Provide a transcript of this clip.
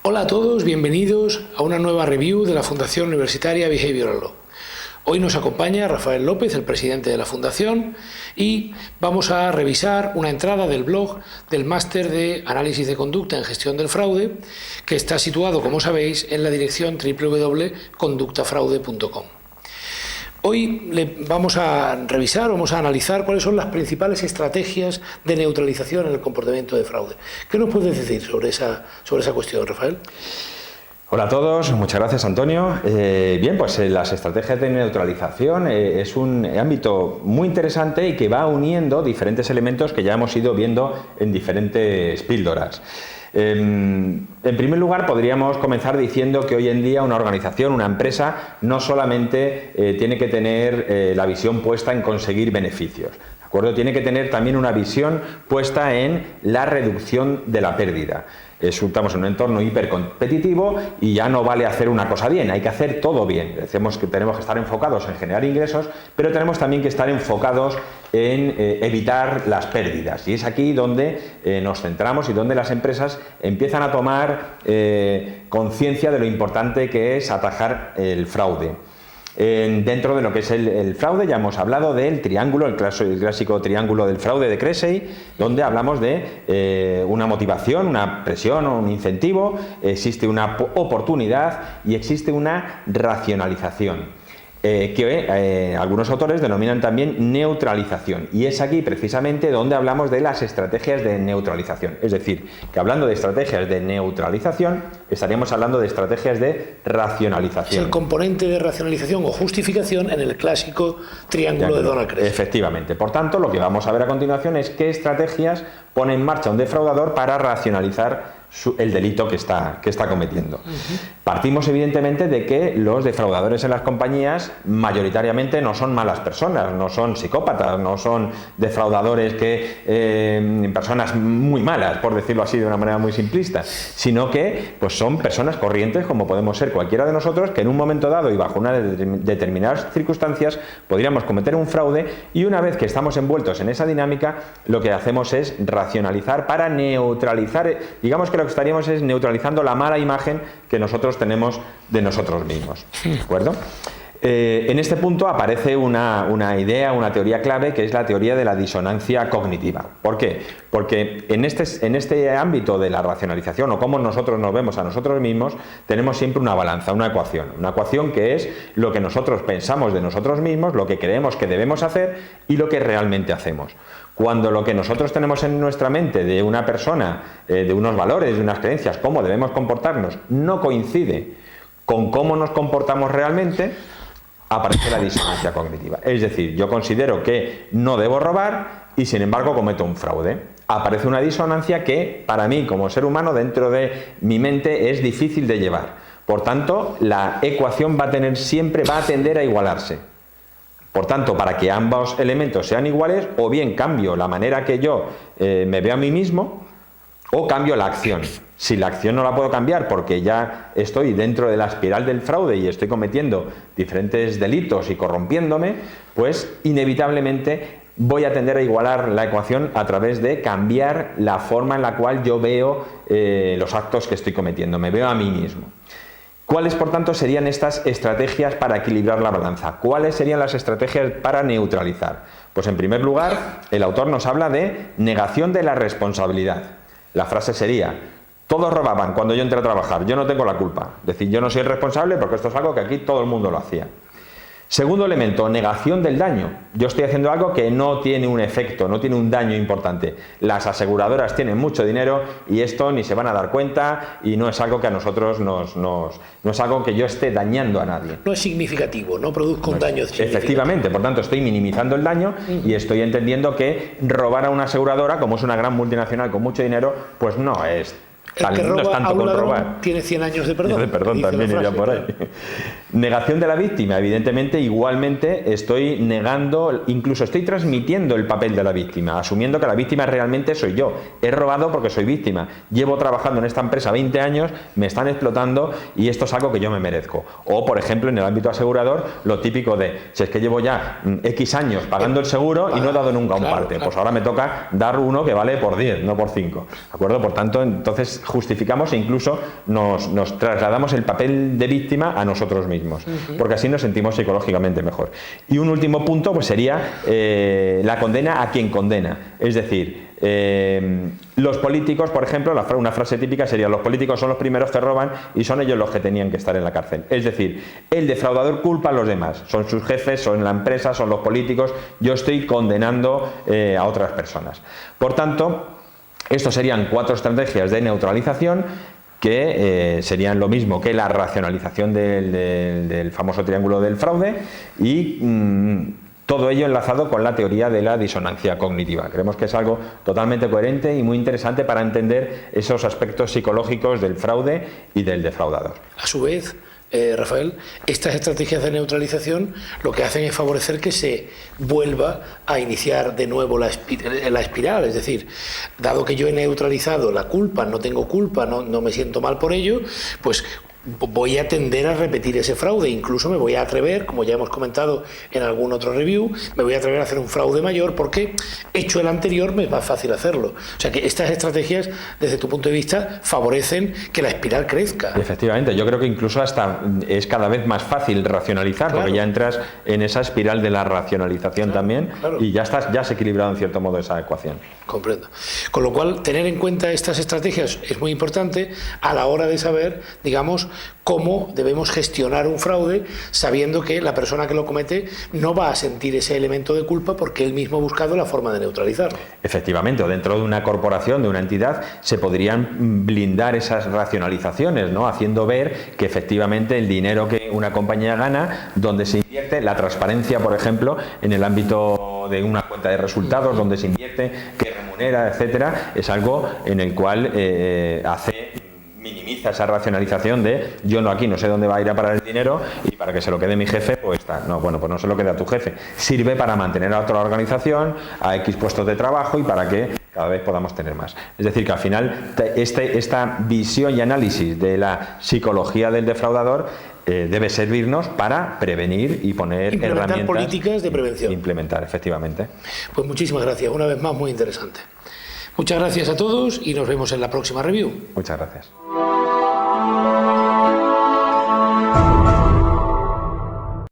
Hola a todos, bienvenidos a una nueva review de la Fundación Universitaria Behavioral Law. Hoy nos acompaña Rafael López, el presidente de la Fundación, y vamos a revisar una entrada del blog del Máster de Análisis de Conducta en Gestión del Fraude, que está situado, como sabéis, en la dirección www.conductafraude.com. Hoy vamos a analizar cuáles son las principales estrategias de neutralización en el comportamiento de fraude. ¿Qué nos puedes decir sobre esa cuestión, Rafael? Hola a todos, muchas gracias, Antonio. Bien, pues las estrategias de neutralización es un ámbito muy interesante y que va uniendo diferentes elementos que ya hemos ido viendo en diferentes píldoras. En primer lugar, podríamos comenzar diciendo que hoy en día una organización, una empresa, no solamente tiene que tener la visión puesta en conseguir beneficios, ¿de acuerdo? Tiene que tener también una visión puesta en la reducción de la pérdida. Estamos en un entorno hipercompetitivo y ya no vale hacer una cosa bien, hay que hacer todo bien. Decimos que tenemos que estar enfocados en generar ingresos, pero tenemos también que estar enfocados en evitar las pérdidas. Y es aquí donde nos centramos y donde las empresas empiezan a tomar conciencia de lo importante que es atajar el fraude. Dentro de lo que es el fraude ya hemos hablado del triángulo, el clásico triángulo del fraude de Cressey, donde hablamos de una motivación, una presión o un incentivo, existe una oportunidad y existe una racionalización. Que algunos autores denominan también neutralización, y es aquí precisamente donde hablamos de las estrategias de neutralización. Es decir, que hablando de estrategias de neutralización estaríamos hablando de estrategias de racionalización. Es el componente de racionalización o justificación en el clásico triángulo de Donald Cressey. Efectivamente. Por tanto, lo que vamos a ver a continuación es qué estrategias pone en marcha un defraudador para racionalizar el delito que está cometiendo. Partimos evidentemente de que los defraudadores en las compañías mayoritariamente no son malas personas, no son psicópatas, no son defraudadores personas muy malas, por decirlo así de una manera muy simplista, sino que pues son personas corrientes como podemos ser cualquiera de nosotros, que en un momento dado y bajo unas determinadas circunstancias podríamos cometer un fraude, y una vez que estamos envueltos en esa dinámica lo que hacemos es racionalizar para neutralizar, digamos que lo que estaríamos es neutralizando la mala imagen que nosotros tenemos de nosotros mismos, ¿de acuerdo? En este punto aparece una idea, una teoría clave, que es la teoría de la disonancia cognitiva. ¿Por qué? Porque en este ámbito de la racionalización, o cómo nosotros nos vemos a nosotros mismos, tenemos siempre una balanza, una ecuación que es lo que nosotros pensamos de nosotros mismos, lo que creemos que debemos hacer y lo que realmente hacemos. Cuando lo que nosotros tenemos en nuestra mente de una persona, de unos valores, de unas creencias, cómo debemos comportarnos, no coincide con cómo nos comportamos realmente, aparece la disonancia cognitiva. Es decir, yo considero que no debo robar y sin embargo cometo un fraude. Aparece una disonancia que para mí como ser humano dentro de mi mente es difícil de llevar. Por tanto, la ecuación va a tender a igualarse. Por tanto, para que ambos elementos sean iguales, o bien cambio la manera que yo me veo a mí mismo, o cambio la acción. Si la acción no la puedo cambiar porque ya estoy dentro de la espiral del fraude y estoy cometiendo diferentes delitos y corrompiéndome, pues inevitablemente voy a tender a igualar la ecuación a través de cambiar la forma en la cual yo veo los actos que estoy cometiendo, me veo a mí mismo. ¿Cuáles, por tanto, serían estas estrategias para equilibrar la balanza? ¿Cuáles serían las estrategias para neutralizar? Pues en primer lugar, el autor nos habla de negación de la responsabilidad. La frase sería: todos robaban cuando yo entré a trabajar, yo no tengo la culpa. Es decir, yo no soy el responsable porque esto es algo que aquí todo el mundo lo hacía. Segundo elemento, negación del daño. Yo estoy haciendo algo que no tiene un efecto, no tiene un daño importante. Las aseguradoras tienen mucho dinero y esto ni se van a dar cuenta, y no es algo que a nosotros no es algo que yo esté dañando a nadie. No es significativo, no produzco un daño significativo. Efectivamente, por tanto estoy minimizando el daño y estoy entendiendo que robar a una aseguradora, como es una gran multinacional con mucho dinero, pues no es... El que roba a un ladrón tiene 100 años de perdón. De perdón también iría por ahí. Negación de la víctima. Evidentemente, igualmente estoy negando, incluso estoy transmitiendo el papel de la víctima, asumiendo que la víctima realmente soy yo. He robado porque soy víctima. Llevo trabajando en esta empresa 20 años, me están explotando y esto es algo que yo me merezco. O, por ejemplo, en el ámbito asegurador, lo típico de, si es que llevo ya X años pagando el seguro y no he dado nunca un parte, pues ahora me toca dar uno que vale por 10, no por 5. ¿De acuerdo? Por tanto, entonces justificamos e incluso nos trasladamos el papel de víctima a nosotros mismos, porque así nos sentimos psicológicamente mejor. Y un último punto pues sería la condena a quien condena, es decir, los políticos, por ejemplo, una frase típica sería: los políticos son los primeros que roban y son ellos los que tenían que estar en la cárcel. Es decir, el defraudador culpa a los demás, son sus jefes, son la empresa, son los políticos, yo estoy condenando a otras personas. Por tanto, estos serían 4 estrategias de neutralización que serían lo mismo que la racionalización del famoso triángulo del fraude y todo ello enlazado con la teoría de la disonancia cognitiva. Creemos que es algo totalmente coherente y muy interesante para entender esos aspectos psicológicos del fraude y del defraudador. A su vez, Rafael, estas estrategias de neutralización lo que hacen es favorecer que se vuelva a iniciar de nuevo la espiral, es decir, dado que yo he neutralizado la culpa, no tengo culpa, no me siento mal por ello, pues voy a tender a repetir ese fraude, incluso me voy a atrever, como ya hemos comentado en algún otro review, me voy a atrever a hacer un fraude mayor porque hecho el anterior me es más fácil hacerlo. O sea que estas estrategias, desde tu punto de vista, favorecen que la espiral crezca. Efectivamente, yo creo que incluso hasta es cada vez más fácil racionalizar, claro, porque ya entras en esa espiral de la racionalización, claro, también, claro, y ya has equilibrado en cierto modo esa ecuación. Comprendo. Con lo cual, tener en cuenta estas estrategias es muy importante a la hora de saber, digamos, cómo debemos gestionar un fraude, sabiendo que la persona que lo comete no va a sentir ese elemento de culpa porque él mismo ha buscado la forma de neutralizarlo. Efectivamente, o dentro de una corporación, de una entidad, se podrían blindar esas racionalizaciones, ¿no? Haciendo ver que efectivamente el dinero que una compañía gana, donde se invierte, la transparencia, por ejemplo, en el ámbito de una cuenta de resultados, donde se invierte, que remunera, etcétera, es algo en el cual minimiza esa racionalización de yo aquí no sé dónde va a ir a parar el dinero y para que se lo quede mi jefe, pues está. No, bueno, pues no se lo quede a tu jefe. Sirve para mantener a otra organización, a X puestos de trabajo y para que cada vez podamos tener más. Es decir, que al final esta visión y análisis de la psicología del defraudador debe servirnos para prevenir y poner herramientas. Políticas de prevención. Implementar, efectivamente. Pues muchísimas gracias. Una vez más, muy interesante. Muchas gracias a todos y nos vemos en la próxima review. Muchas gracias.